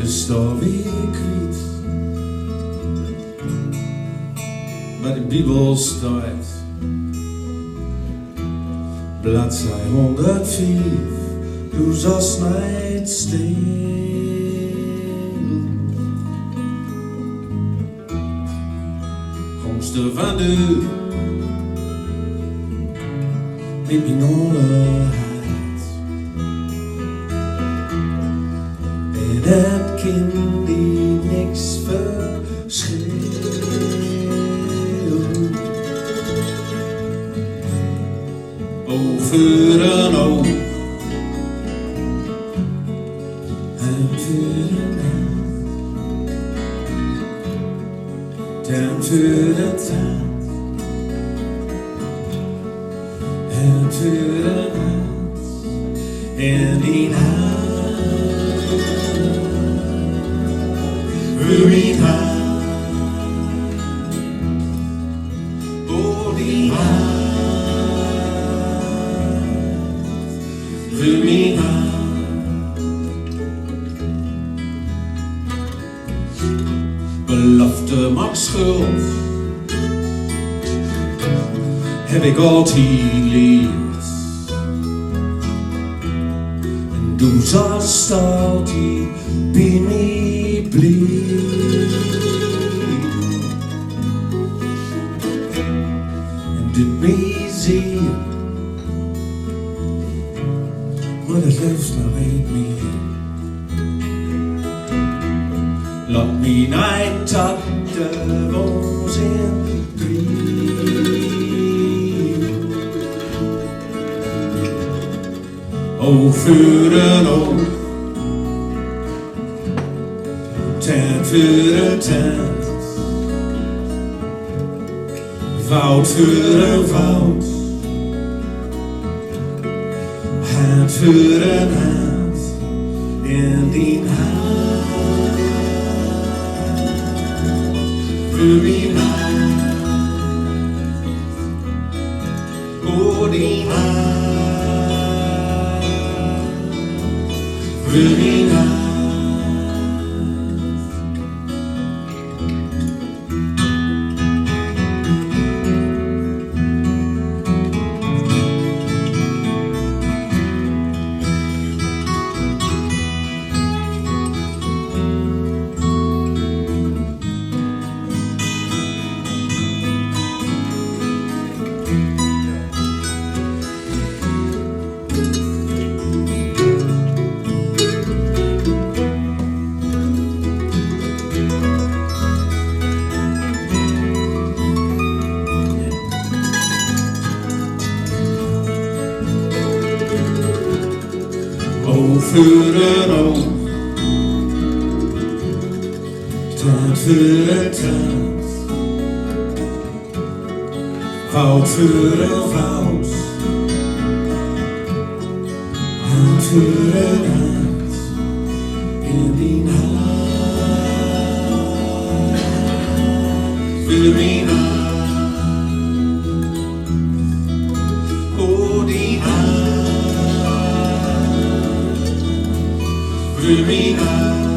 står vi kvitt. Maar de Bibel staat bladzij 104, du zast niet stil. Komst van du met mijn onderheid en het kind die niks verschilt. Over en oog en voor een hand, ten voor de tijd en voor een hand in die hand, voor die hand, voor die hand. Voor mijn hand, belofte maakt schuld, heb ik altijd geleerd. En du zast altijd bij mij blijven. En doet mij zeer, maar het leeft nog niet meer. Laat me niet tot de woonzin drijven. Oog voor een oog, tent voor een tent, fout voor een fout. Hand voor een hand in die hand, voor mijn hand, voor die hand, voor mijn hand. Oog voor een oog, tent voor een tent, fout voor een fout. Hand voor een hand in die hand, voor mijn hand, oh die hand. Voor mijn hand.